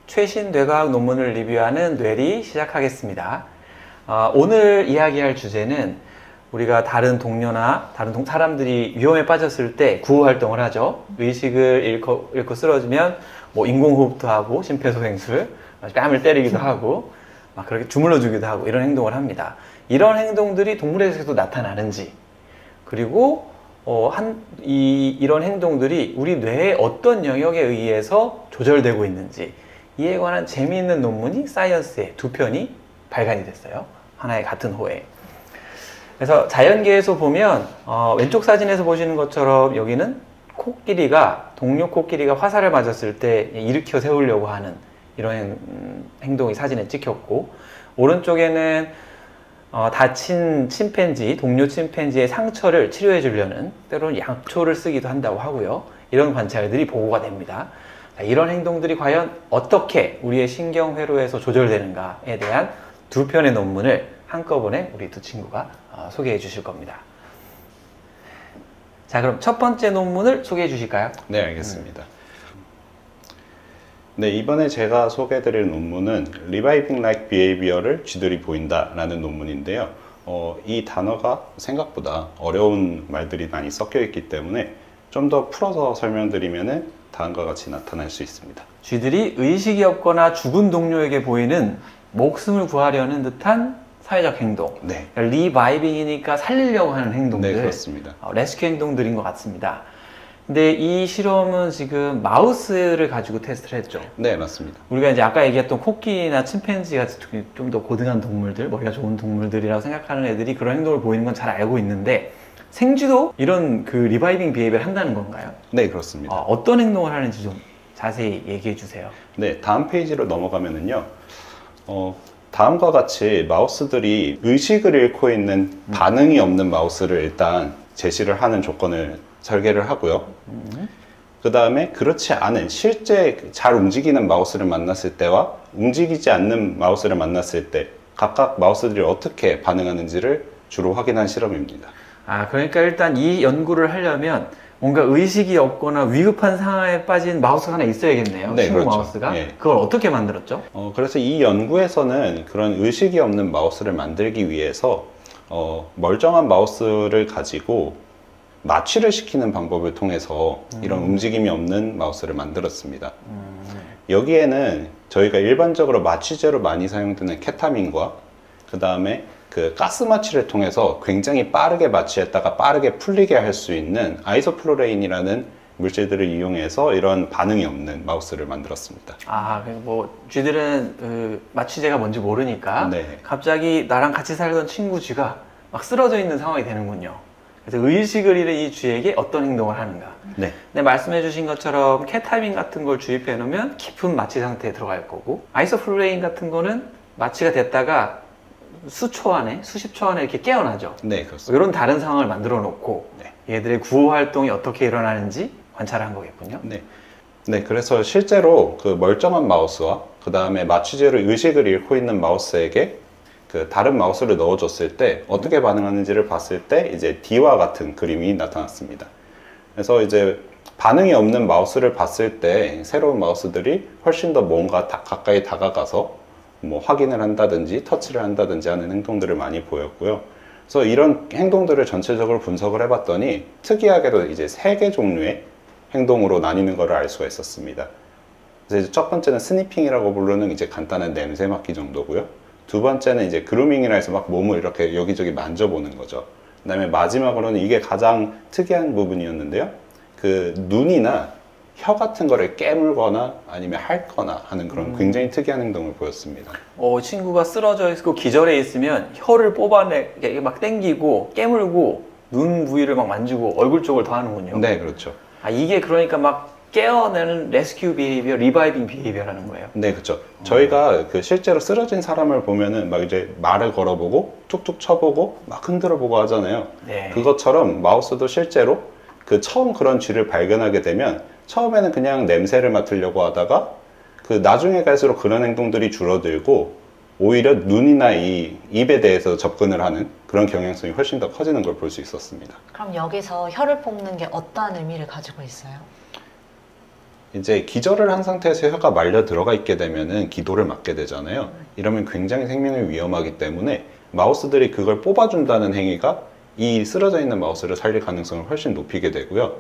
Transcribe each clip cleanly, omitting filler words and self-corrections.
최신 뇌과학 논문을 리뷰하는 뇌리 시작하겠습니다. 오늘 이야기할 주제는 우리가 다른 동료나 다른 사람들이 위험에 빠졌을 때 구호 활동을 하죠. 의식을 잃고 쓰러지면 뭐 인공호흡도 하고 심폐소생술, 뺨을 때리기도 하고 막 그렇게 주물러 주기도 하고 이런 행동을 합니다. 이런 행동들이 동물에서도 나타나는지, 그리고 이런 행동들이 우리 뇌의 어떤 영역에 의해서 조절되고 있는지, 이에 관한 재미있는 논문이 사이언스에 2편이 발간이 됐어요. 하나의 같은 호에. 그래서 자연계에서 보면 왼쪽 사진에서 보시는 것처럼 여기는 동료 코끼리가 화살을 맞았을 때 일으켜 세우려고 하는 이런 행동이 사진에 찍혔고, 오른쪽에는 다친 동료 침팬지의 상처를 치료해 주려는, 때로는 약초를 쓰기도 한다고 하고요. 이런 관찰들이 보고가 됩니다. 이런 행동들이 과연 어떻게 우리의 신경회로에서 조절되는가에 대한 2편의 논문을 한꺼번에 우리 두 친구가 소개해 주실 겁니다. 자, 그럼 첫 번째 논문을 소개해 주실까요? 네, 알겠습니다. 네, 이번에 제가 소개해 드릴 논문은 Reviving Like Behavior를 쥐들이 보인다 라는 논문인데요. 이 단어가 생각보다 어려운 말들이 많이 섞여 있기 때문에 좀 더 풀어서 설명드리면 다음과 같이 나타날 수 있습니다. 쥐들이 의식이 없거나 죽은 동료에게 보이는 목숨을 구하려는 듯한 사회적 행동. 네. 리바이빙이니까 살리려고 하는 행동들. 네, 그렇습니다. 레스큐 행동들인 것 같습니다. 근데 이 실험은 지금 마우스를 가지고 테스트를 했죠. 네, 맞습니다. 우리가 이제 아까 얘기했던 코끼리나 침팬지 같은 좀 더 고등한 동물들, 머리가 좋은 동물들이라고 생각하는 애들이 그런 행동을 보이는 건 잘 알고 있는데, 생쥐도 이런 리바이빙 비헤이비어를 한다는 건가요? 네, 그렇습니다. 어떤 행동을 하는지 좀 자세히 얘기해 주세요. 네, 다음 페이지로 넘어가면은요. 다음과 같이 마우스들이 의식을 잃고 있는 반응이 없는 마우스를 일단 제시를 하는 조건을 설계를 하고요. 그 다음에 그렇지 않은 실제 잘 움직이는 마우스를 만났을 때와 움직이지 않는 마우스를 만났을 때 각각 마우스들이 어떻게 반응하는지를 주로 확인한 실험입니다. 그러니까 일단 이 연구를 하려면 뭔가 의식이 없거나 위급한 상황에 빠진 마우스가 하나 있어야겠네요. 네, 친구 그렇죠. 마우스가. 예. 그걸 어떻게 만들었죠? 그래서 이 연구에서는 그런 의식이 없는 마우스를 만들기 위해서 멀쩡한 마우스를 가지고 마취를 시키는 방법을 통해서 이런 움직임이 없는 마우스를 만들었습니다. 여기에는 저희가 일반적으로 마취제로 많이 사용되는 케타민과 그 다음에 그 가스 마취를 통해서 굉장히 빠르게 마취했다가 빠르게 풀리게 할 수 있는 아이소플로레인이라는 물질들을 이용해서 이런 반응이 없는 마우스를 만들었습니다. 뭐 쥐들은 마취제가 뭔지 모르니까 네. 갑자기 나랑 같이 살던 친구 쥐가 막 쓰러져 있는 상황이 되는군요. 그래서 의식을 잃은 이 쥐에게 어떤 행동을 하는가. 네. 네, 말씀해 주신 것처럼 케타민 같은 걸 주입해 놓으면 깊은 마취 상태에 들어갈 거고, 아이소플로레인 같은 거는 마취가 됐다가 수십 초 안에 이렇게 깨어나죠. 네, 그렇습니다. 이런 다른 상황을 만들어 놓고 네. 얘들의 구호 활동이 어떻게 일어나는지 관찰한 거겠군요. 네. 네, 그래서 실제로 그 멀쩡한 마우스와 그 다음에 마취제로 의식을 잃고 있는 마우스에게 그 다른 마우스를 넣어줬을 때 어떻게 반응하는지를 봤을 때 이제 D와 같은 그림이 나타났습니다. 그래서 이제 반응이 없는 마우스를 봤을 때 새로운 마우스들이 훨씬 더 뭔가 가까이 다가가서 뭐 확인을 한다든지 터치를 한다든지 하는 행동들을 많이 보였고요. 그래서 이런 행동들을 전체적으로 분석을 해봤더니 특이하게도 이제 3개 종류의 행동으로 나뉘는 것을 알 수가 있었습니다. 그래서 이제 첫 번째는 스니핑이라고 부르는 이제 간단한 냄새 맡기 정도고요. 두 번째는 이제 그루밍이라 해서 막 몸을 이렇게 여기저기 만져보는 거죠. 그 다음에 마지막으로는 이게 가장 특이한 부분이었는데요. 그 눈이나 혀 같은 거를 깨물거나 아니면 핥거나 하는 그런 굉장히 특이한 행동을 보였습니다. 친구가 쓰러져 있고 기절해 있으면 혀를 뽑아내 막 땡기고 깨물고 눈 부위를 막 만지고 얼굴 쪽을 더 하는군요. 네, 그렇죠. 이게 그러니까 막 깨어내는 레스큐 비헤이비어, 리바이빙 비헤이비어라는 거예요. 네, 그렇죠. 저희가 그 실제로 쓰러진 사람을 보면은 막 이제 말을 걸어보고 툭툭 쳐보고 막 흔들어보고 하잖아요. 네. 그것처럼 마우스도 실제로 그 처음 그런 쥐를 발견하게 되면 처음에는 그냥 냄새를 맡으려고 하다가 그 나중에 갈수록 그런 행동들이 줄어들고 오히려 눈이나 이 입에 대해서 접근을 하는 그런 경향성이 훨씬 더 커지는 걸 볼 수 있었습니다. 그럼 여기서 혀를 뽑는 게 어떠한 의미를 가지고 있어요? 이제 기절을 한 상태에서 혀가 말려 들어가 있게 되면은 기도를 맞게 되잖아요. 이러면 굉장히 생명이 위험하기 때문에 마우스들이 그걸 뽑아준다는 행위가 이 쓰러져 있는 마우스를 살릴 가능성을 훨씬 높이게 되고요.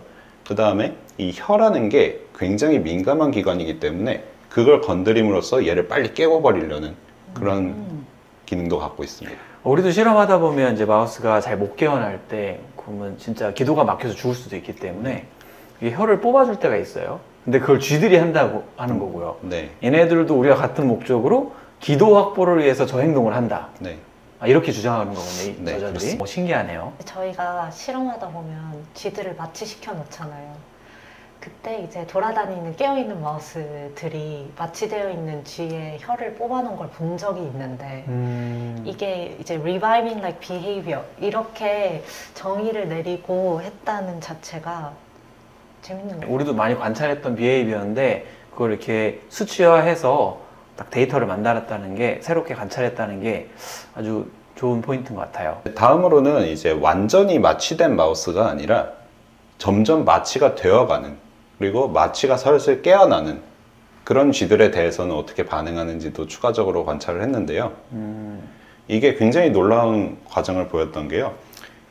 그 다음에 이 혀라는 게 굉장히 민감한 기관이기 때문에 그걸 건드림으로써 얘를 빨리 깨워버리려는 그런 기능도 갖고 있습니다. 우리도 실험하다 보면 이제 마우스가 잘 못 깨어날 때 그러면 진짜 기도가 막혀서 죽을 수도 있기 때문에 이 혀를 뽑아줄 때가 있어요. 근데 그걸 쥐들이 한다고 하는 거고요. 네. 얘네들도 우리가 같은 목적으로 기도 확보를 위해서 저 행동을 한다. 네. 이렇게 주장하는 거군요, 이 네, 여자들이. 그렇습니다. 신기하네요. 저희가 실험하다 보면 쥐들을 마취시켜 놓잖아요. 그때 이제 돌아다니는 깨어있는 마우스들이 마취되어 있는 쥐의 혀를 뽑아놓은 걸 본 적이 있는데 이게 이제 reviving like behavior 이렇게 정의를 내리고 했다는 자체가 재밌는 거예요. 우리도 많이 관찰했던 비헤이비어인데 그걸 이렇게 수치화해서 딱 데이터를 만들었다는 게, 새롭게 관찰했다는 게 아주 좋은 포인트인 것 같아요. 다음으로는 이제 완전히 마취된 마우스가 아니라 점점 마취가 되어가는, 그리고 마취가 슬슬 깨어나는 그런 쥐들에 대해서는 어떻게 반응하는지도 추가적으로 관찰을 했는데요. 이게 굉장히 놀라운 과정을 보였던 게요.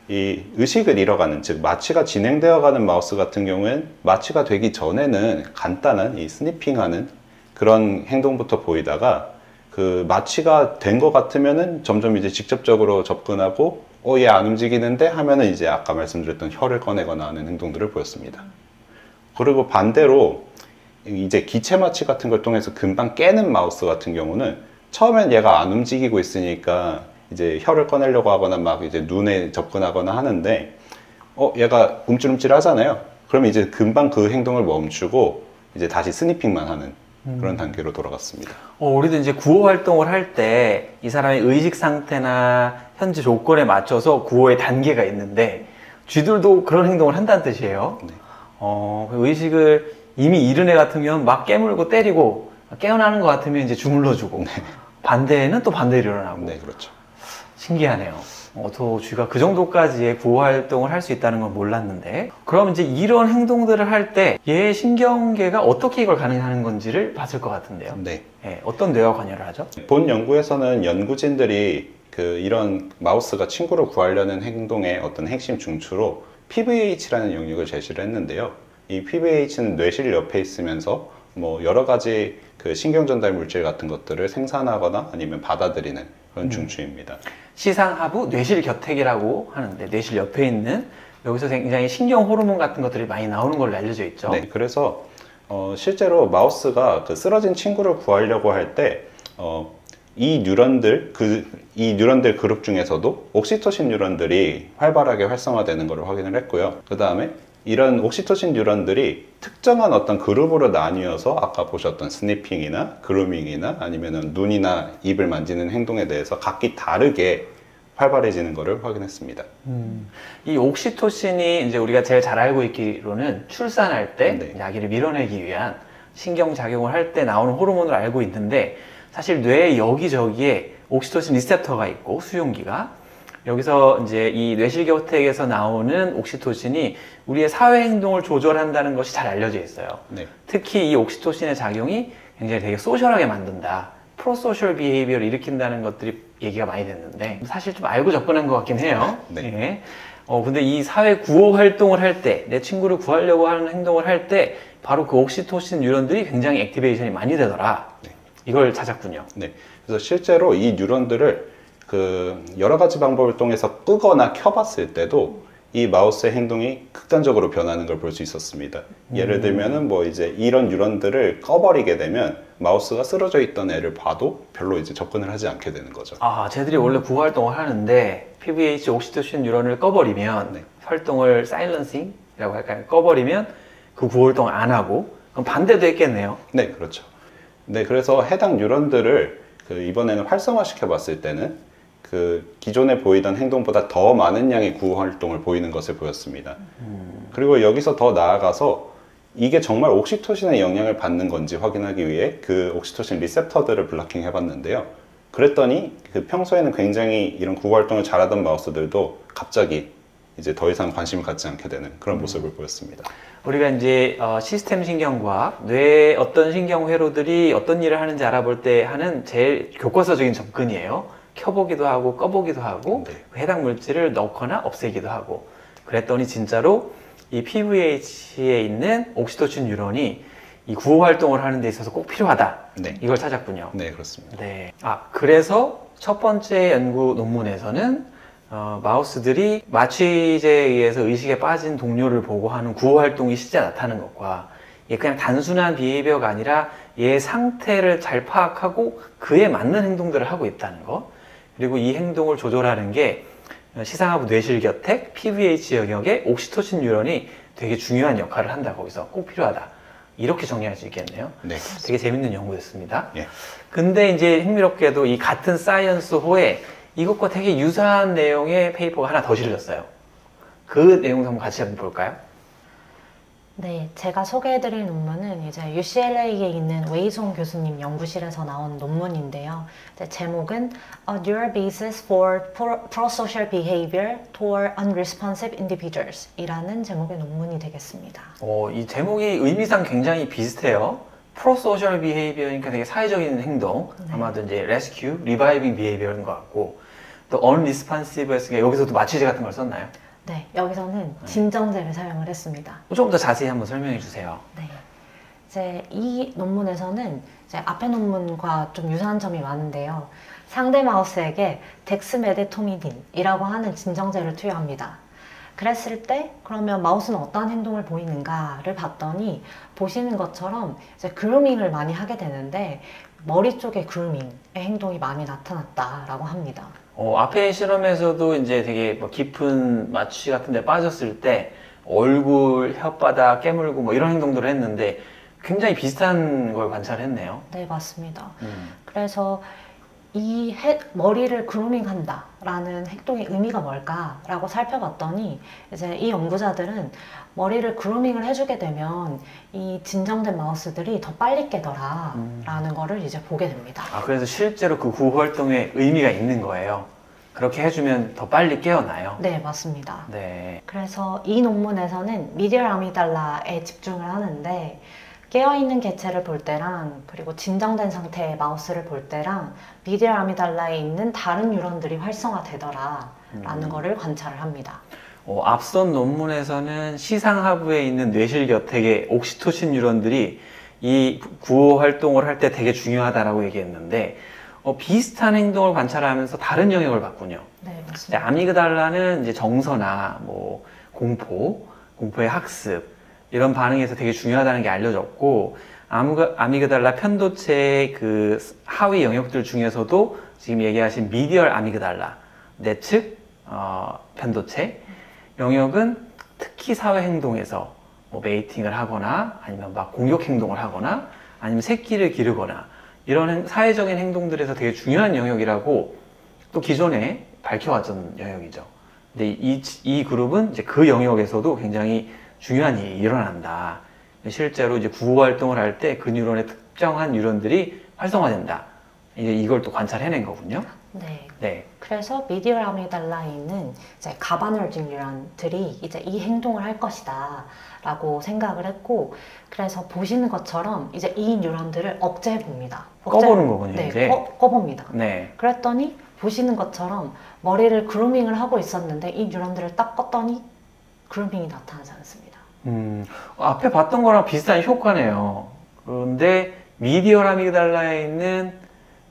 이 의식을 잃어가는, 즉 마취가 진행되어가는 마우스 같은 경우엔 마취가 되기 전에는 간단한 이 스니핑하는 그런 행동부터 보이다가 그 마취가 된 것 같으면은 점점 이제 직접적으로 접근하고 얘 안 움직이는데 하면은 이제 아까 말씀드렸던 혀를 꺼내거나 하는 행동들을 보였습니다. 그리고 반대로 이제 기체 마취 같은 걸 통해서 금방 깨는 마우스 같은 경우는 처음엔 얘가 안 움직이고 있으니까 이제 혀를 꺼내려고 하거나 막 이제 눈에 접근하거나 하는데 얘가 움찔움찔 하잖아요. 그러면 이제 금방 그 행동을 멈추고 이제 다시 스니핑만 하는 그런 단계로 돌아갔습니다. 우리도 이제 구호 활동을 할 때 이 사람의 의식 상태나 현재 조건에 맞춰서 구호의 단계가 있는데 쥐들도 그런 행동을 한다는 뜻이에요. 네. 의식을 이미 잃은 애 같은 경우는 막 깨물고 때리고 깨어나는 것 같으면 이제 주물러주고 반대에는 또 반대로 일어나고. 네, 그렇죠. 신기하네요. 또 쥐가 그 정도까지의 구호 활동을 할 수 있다는 건 몰랐는데, 그럼 이제 이런 행동들을 할 때 얘 신경계가 어떻게 이걸 가능하는 건지를 봤을 것 같은데요. 네. 어떤 뇌와 관여를 하죠? 본 연구에서는 연구진들이 이런 마우스가 친구를 구하려는 행동의 어떤 핵심 중추로 PVH라는 영역을 제시를 했는데요. 이 PVH는 뇌실 옆에 있으면서 뭐 여러 가지 그 신경 전달 물질 같은 것들을 생산하거나 아니면 받아들이는 그런 중추입니다. 시상하부 뇌실결핵이라고 하는데, 뇌실 옆에 있는, 여기서 굉장히 신경 호르몬 같은 것들이 많이 나오는 걸로 알려져 있죠. 네, 그래서 실제로 마우스가 그 쓰러진 친구를 구하려고 할 때 이 뉴런들 그룹 중에서도 옥시토신 뉴런들이 활발하게 활성화되는 것을 확인을 했고요. 그 다음에 이런 옥시토신 뉴런들이 특정한 어떤 그룹으로 나뉘어서 아까 보셨던 스니핑이나 그루밍이나 아니면 눈이나 입을 만지는 행동에 대해서 각기 다르게 활발해지는 것을 확인했습니다. 이 옥시토신이 이제 우리가 제일 잘 알고 있기로는 출산할 때 네. 아기를 밀어내기 위한 신경작용을 할 때 나오는 호르몬으로 알고 있는데, 사실 뇌 여기저기에 옥시토신 리셉터가 있고 수용기가, 여기서 이제 이 뇌실결핵에서 나오는 옥시토신이 우리의 사회 행동을 조절한다는 것이 잘 알려져 있어요. 네. 특히 이 옥시토신의 작용이 굉장히 되게 소셜하게 만든다, 프로소셜 비헤이비어를 일으킨다는 것들이 얘기가 많이 됐는데, 사실 좀 알고 접근한 것 같긴 해요. 네. 예. 근데 이 사회 구호 활동을 할 때, 내 친구를 구하려고 하는 행동을 할 때 바로 그 옥시토신 뉴런들이 굉장히 액티베이션이 많이 되더라. 네. 이걸 찾았군요. 네. 그래서 실제로 이 뉴런들을 여러 가지 방법을 통해서 끄거나 켜봤을 때도 이 마우스의 행동이 극단적으로 변하는 걸 볼 수 있었습니다. 예를 들면은 뭐 이제 이런 뉴런들을 꺼버리게 되면 마우스가 쓰러져 있던 애를 봐도 별로 이제 접근을 하지 않게 되는 거죠. 쟤들이 원래 구호 활동을 하는데 PVH 옥시토신 뉴런을 꺼버리면, 네. 활동을 사일런싱이라고 할까요? 꺼버리면 그 구호 활동을 안 하고, 그럼 반대도 했겠네요. 네, 그렇죠. 네, 그래서 해당 뉴런들을 이번에는 활성화시켜 봤을 때는 기존에 보이던 행동보다 더 많은 양의 구호 활동을 보이는 것을 보였습니다. 그리고 여기서 더 나아가서 이게 정말 옥시토신의 영향을 받는 건지 확인하기 위해 그 옥시토신 리셉터들을 블러킹 해봤는데요. 그랬더니 평소에는 굉장히 이런 구호 활동을 잘하던 마우스들도 갑자기 이제 더 이상 관심을 갖지 않게 되는 그런 모습을 보였습니다. 우리가 이제 시스템 신경과학, 뇌의 어떤 신경 회로들이 어떤 일을 하는지 알아볼 때 하는 제일 교과서적인 접근이에요. 켜보기도 하고 꺼보기도 하고 네. 해당 물질을 넣거나 없애기도 하고, 그랬더니 진짜로 이 PVH에 있는 옥시토신 뉴런이 이 구호 활동을 하는 데 있어서 꼭 필요하다. 네. 이걸 찾았군요. 네, 그렇습니다. 네. 그래서 첫 번째 연구 논문에서는 마우스들이 마취제에 의해서 의식에 빠진 동료를 보고 하는 구호 활동이 실제 나타나는 것과, 이게 그냥 단순한 비헤이비어가 아니라 얘의 상태를 잘 파악하고 그에 맞는 행동들을 하고 있다는 것, 그리고 이 행동을 조절하는 게 시상하부 뇌실겨택, PVH 영역의 옥시토신 뉴런이 되게 중요한 역할을 한다. 거기서 꼭 필요하다. 이렇게 정리할 수 있겠네요. 네. 되게 재밌는 연구였습니다. 예. 근데 이제 흥미롭게도 이 같은 사이언스호에 이것과 되게 유사한 내용의 페이퍼가 하나 더 실렸어요. 그 내용도 한번 같이 한번 볼까요? 네, 제가 소개해드릴 논문은 이제 UCLA에 있는 웨이송 교수님 연구실에서 나온 논문인데요. 이제 제목은 A Neural Basis for Prosocial Behavior Toward Unresponsive Individuals 이라는 제목의 논문이 되겠습니다. 이 제목이 의미상 굉장히 비슷해요. 프로소셜 비헤이비어니까 되게 사회적인 행동, 네. 아마도 이제 레스큐, 리바이빙 비헤이비어인 것 같고, 또 unresponsive였으니까 여기서도 마취제 같은 걸 썼나요? 네, 여기서는 진정제를 사용을 했습니다. 좀 더 자세히 한번 설명해 주세요. 네. 이제 이 논문에서는 이제 앞의 논문과 좀 유사한 점이 많은데요. 상대 마우스에게 덱스메데토미딘이라고 하는 진정제를 투여합니다. 그랬을 때 그러면 마우스는 어떠한 행동을 보이는가를 봤더니 보시는 것처럼 이제 그루밍을 많이 하게 되는데 머리 쪽에 그루밍의 행동이 많이 나타났다라고 합니다. 앞에 실험에서도 이제 되게 뭐 깊은 마취 같은 데 빠졌을 때 얼굴, 혓바닥 깨물고 뭐 이런 행동들을 했는데 굉장히 비슷한 걸 관찰했네요. 네, 맞습니다. 그래서 이 머리를 그루밍한다 라는 행동의 의미가 뭘까라고 살펴봤더니 이제 이 연구자들은 머리를 그루밍을 해주게 되면 이 진정된 마우스들이 더 빨리 깨더라 라는 거를 이제 보게 됩니다. 그래서 실제로 그 구호 활동에 의미가 있는 거예요. 그렇게 해주면 더 빨리 깨어나요. 네, 맞습니다. 네. 그래서 이 논문에서는 미디얼 아미달라에 집중을 하는데 깨어있는 개체를 볼 때랑 그리고 진정된 상태의 마우스를 볼 때랑 미디얼 아미달라에 있는 다른 뉴런들이 활성화되더라 라는 거를 관찰을 합니다. 앞선 논문에서는 시상하부에 있는 뇌실겨택의 옥시토신 뉴런들이 이 구호 활동을 할 때 되게 중요하다라고 얘기했는데 비슷한 행동을 관찰하면서 다른 영역을 봤군요. 네, 이제 맞습니다. 아미그달라는 이제 정서나 뭐 공포의 학습 이런 반응에서 되게 중요하다는 게 알려졌고, 아미그달라 편도체의 그 하위 영역들 중에서도 지금 얘기하신 미디얼 아미그달라 내측 편도체 영역은 특히 사회 행동에서 뭐 메이팅을 하거나 아니면 막 공격 행동을 하거나 아니면 새끼를 기르거나 이런 사회적인 행동들에서 되게 중요한 영역이라고 또 기존에 밝혀왔던 영역이죠. 근데 이 그룹은 이제 그 영역에서도 굉장히 중요한 일이 일어난다. 실제로 이제 구호 활동을 할 때 그 뉴런의 특정한 뉴런들이 활성화된다. 이제 이걸 또 관찰해낸 거군요. 네. 네. 그래서 미디얼 아미달라에 있는 이제 가바너직 뉴런들이 이제 이 행동을 할 것이다 라고 생각을 했고, 그래서 보시는 것처럼 이제 이 뉴런들을 억제해 봅니다. 꺼보는 거군요, 네, 이제. 꺼봅니다. 네. 그랬더니 보시는 것처럼 머리를 그루밍을 하고 있었는데 이 뉴런들을 딱 껐더니 그루밍이 나타나지 않습니다. 앞에 봤던 거랑 비슷한 효과네요. 그런데 미디얼 아미그달라에 있는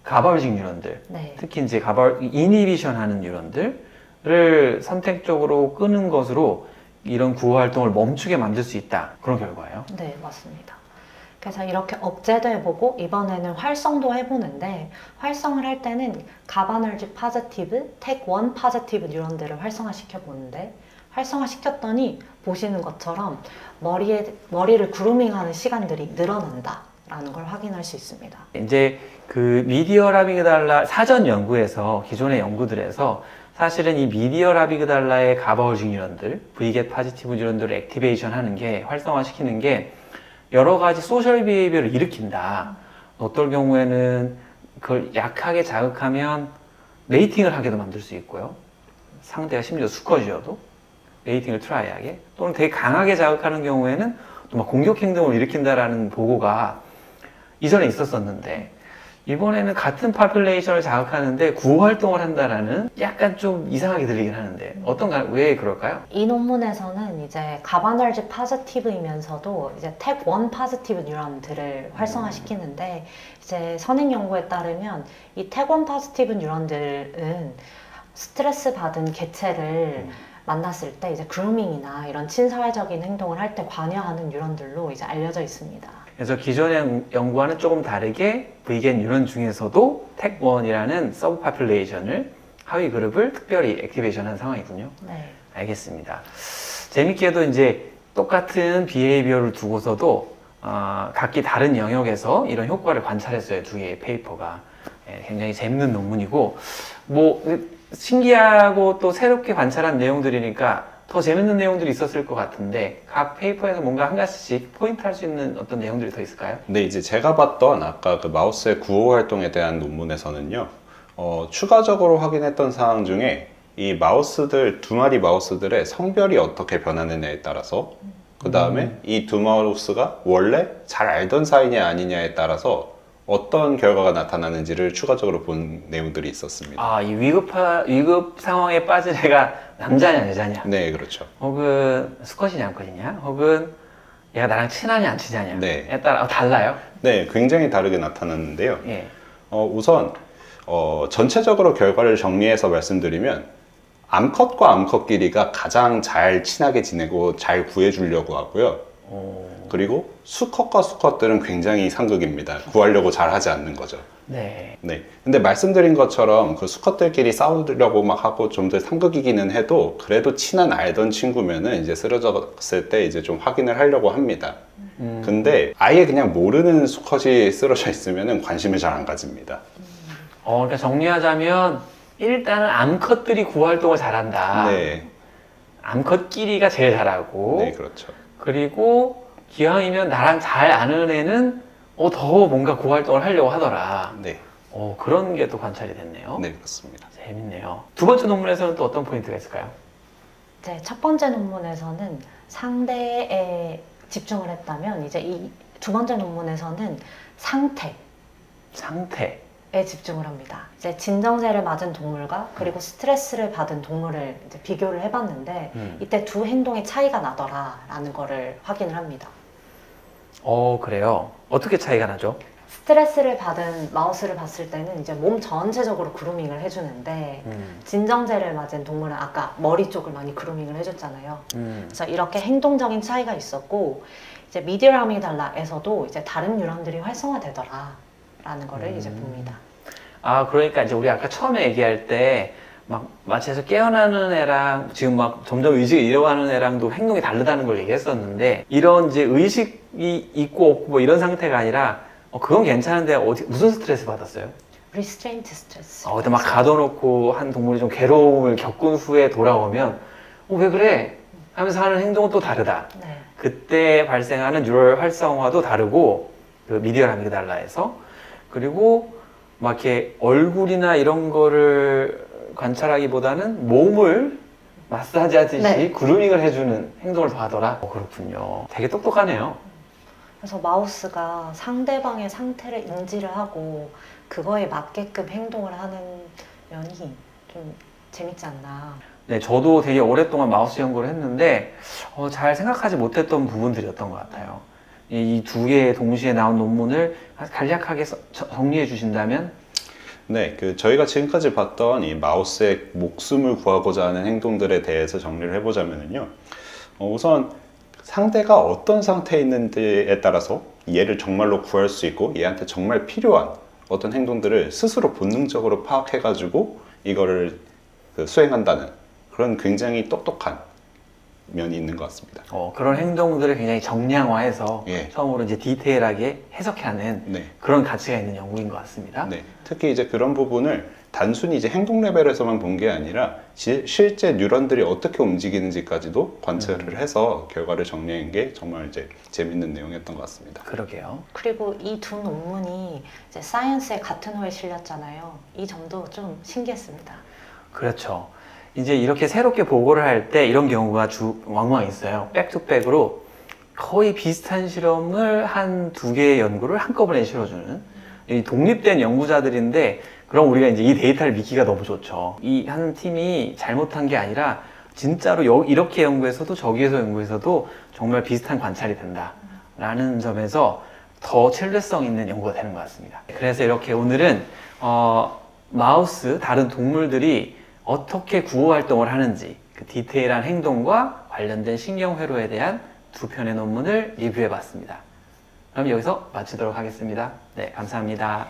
가바울직 뉴런들, 네. 특히 이제 이니비션 하는 뉴런들을 선택적으로 끄는 것으로 이런 구호 활동을 멈추게 만들 수 있다. 그런 결과예요. 네, 맞습니다. 그래서 이렇게 억제도 해보고 이번에는 활성도 해보는데, 활성을 할 때는 가바널직 파지티브, 텍1 파지티브 뉴런들을 활성화시켜 보는데, 활성화시켰더니 보시는 것처럼 머리를 그루밍하는 시간들이 늘어난다 라는 걸 확인할 수 있습니다. 이제 그 미디얼 아미그달라 사전 연구에서, 기존의 연구들에서 사실은 이 미디얼 아미그달라의 가바울직 뉴런들, Vget 파지티브 뉴런들을 액티베이션 하는 게, 활성화시키는 게 여러 가지 소셜 비헤이비어를 일으킨다. 어떨 경우에는 그걸 약하게 자극하면 레이팅을 하게도 만들 수 있고요. 상대가 심지어 수컷이어도. 레이팅을 트라이하게 또는 되게 강하게 자극하는 경우에는 또 막 공격 행동을 일으킨다라는 보고가 이전에 있었었는데 이번에는 같은 파퓰레이션을 자극하는데 구호 활동을 한다라는 약간 좀 이상하게 들리긴 하는데 왜 그럴까요? 이 논문에서는 이제 가바널지 파지티브이면서도 이제 텍1 파지티브 뉴런들을 활성화시키는데 이제 선행 연구에 따르면 이 텍1 파지티브 뉴런들은 스트레스 받은 개체를 만났을 때 이제 그루밍이나 이런 친사회적인 행동을 할 때 관여하는 뉴런들로 이제 알려져 있습니다. 그래서 기존의 연구와는 조금 다르게 Vген 뉴런 중에서도 텍1이라는 서브 파퓰레이션을 하위 그룹을 특별히 액티베이션한 상황이군요. 네. 알겠습니다. 재밌게도 이제 똑같은 비헤이비어를 두고서도 각기 다른 영역에서 이런 효과를 관찰했어요. 두 개의 페이퍼가. 굉장히 재밌는 논문이고 뭐 신기하고 또 새롭게 관찰한 내용들이니까 더 재밌는 내용들이 있었을 것 같은데 각 페이퍼에서 뭔가 한 가지씩 포인트 할 수 있는 어떤 내용들이 더 있을까요? 근데 이제 제가 봤던 아까 그 마우스의 구호 활동에 대한 논문에서는요, 추가적으로 확인했던 사항 중에 이 마우스들, 두 마리 마우스들의 성별이 어떻게 변하느냐에 따라서 그 다음에 이 두 마우스가 원래 잘 알던 사이냐 아니냐에 따라서 어떤 결과가 나타나는지를 추가적으로 본 내용들이 있었습니다. 아, 이 위급 상황에 빠진 애가 남자냐 여자냐? 네, 그렇죠. 혹은 수컷이냐 암컷이냐? 혹은 얘가 나랑 친하냐 안 친하냐에 네. 따라 달라요? 네, 굉장히 다르게 나타났는데요. 예. 우선 전체적으로 결과를 정리해서 말씀드리면 암컷과 암컷끼리가 가장 잘 친하게 지내고 잘 구해주려고 하고요. 그리고 수컷과 수컷들은 굉장히 상극입니다. 구하려고 잘 하지 않는 거죠. 네. 네. 근데 말씀드린 것처럼 그 수컷들끼리 싸우려고 막 하고 좀 더 상극이기는 해도 그래도 친한 알던 친구면은 이제 쓰러졌을 때 이제 좀 확인을 하려고 합니다. 근데 아예 그냥 모르는 수컷이 쓰러져 있으면은 관심을 잘 안 가집니다. 그러니까 정리하자면 일단은 암컷들이 구호 활동을 잘한다. 네. 암컷끼리가 제일 잘하고 네, 그렇죠. 그리고 기왕이면 나랑 잘 아는 애는 더 뭔가 구호 활동을 하려고 하더라. 네. 그런 게 또 관찰이 됐네요. 네, 그렇습니다. 재밌네요. 두 번째 논문에서는 또 어떤 포인트가 있을까요? 네, 첫 번째 논문에서는 상대에 집중을 했다면 이제 이 두 번째 논문에서는 상태에 집중을 합니다. 이제 진정제를 맞은 동물과 그리고 스트레스를 받은 동물을 이제 비교를 해봤는데 이때 두 행동의 차이가 나더라라는 거를 확인을 합니다. 그래요. 어떻게 차이가 나죠? 스트레스를 받은 마우스를 봤을 때는 이제 몸 전체적으로 그루밍을 해주는데 진정제를 맞은 동물은 아까 머리 쪽을 많이 그루밍을 해줬잖아요. 그래서 이렇게 행동적인 차이가 있었고 이제 미디어 아미달라에서도 이제 다른 뉴런들이 활성화되더라라는 거를 이제 봅니다. 그러니까 이제 우리 아까 처음에 얘기할 때 막 마취에서 깨어나는 애랑 지금 막 점점 의식이 잃어가는 애랑도 행동이 다르다는 걸 얘기했었는데 이런 이제 의식이 있고 없고 뭐 이런 상태가 아니라 그건 괜찮은데 무슨 스트레스 받았어요? 리스트레인트 스트레스. 근데 막 가둬놓고 한 동물이 좀 괴로움을 겪은 후에 돌아오면 왜 그래? 하면서 하는 행동은 또 다르다. 네. 그때 발생하는 뉴럴 활성화도 다르고 그 미디어 아미그달라에서 그리고 막 이렇게 얼굴이나 이런 거를 관찰하기보다는 몸을 마사지 하듯이 네. 그루밍을 해주는 행동을 봐더라. 그렇군요. 되게 똑똑하네요. 그래서 마우스가 상대방의 상태를 인지를 하고 그거에 맞게끔 행동을 하는 면이 좀 재밌지 않나. 네, 저도 되게 오랫동안 마우스 연구를 했는데 잘 생각하지 못했던 부분들이었던 것 같아요. 이 두 개 동시에 나온 논문을 간략하게 정리해 주신다면? 네, 저희가 지금까지 봤던 이 마우스의 목숨을 구하고자 하는 행동들에 대해서 정리를 해보자면요. 우선 상대가 어떤 상태에 있는지에 따라서 얘를 정말로 구할 수 있고 얘한테 정말 필요한 어떤 행동들을 스스로 본능적으로 파악해가지고 이거를 수행한다는 그런 굉장히 똑똑한 면이 있는 것 같습니다. 그런 행동들을 굉장히 정량화해서 예. 처음으로 이제 디테일하게 해석하는 네. 그런 가치가 있는 연구인 것 같습니다. 네. 특히 이제 그런 부분을 단순히 이제 행동 레벨에서만 본 게 아니라 실제 뉴런들이 어떻게 움직이는지까지도 관찰을 해서 결과를 정리한 게 정말 이제 재밌는 내용이었던 것 같습니다. 그러게요. 그리고 이 두 논문이 이제 사이언스의 같은 호에 실렸잖아요. 이 점도 좀 신기했습니다. 그렇죠. 이제 이렇게 새롭게 보고를 할 때 이런 경우가 왕왕 있어요. 백투백으로 거의 비슷한 실험을 한 두 개의 연구를 한꺼번에 실어주는 이 독립된 연구자들인데, 그럼 우리가 이제 이 데이터를 믿기가 너무 좋죠. 이 한 팀이 잘못한 게 아니라 진짜로 이렇게 연구해서도 저기에서 연구해서도 정말 비슷한 관찰이 된다라는 점에서 더 신뢰성 있는 연구가 되는 것 같습니다. 그래서 이렇게 오늘은 마우스, 다른 동물들이 어떻게 구호 활동을 하는지 그 디테일한 행동과 관련된 신경회로에 대한 두 편의 논문을 리뷰해 봤습니다. 그럼 여기서 마치도록 하겠습니다. 네, 감사합니다.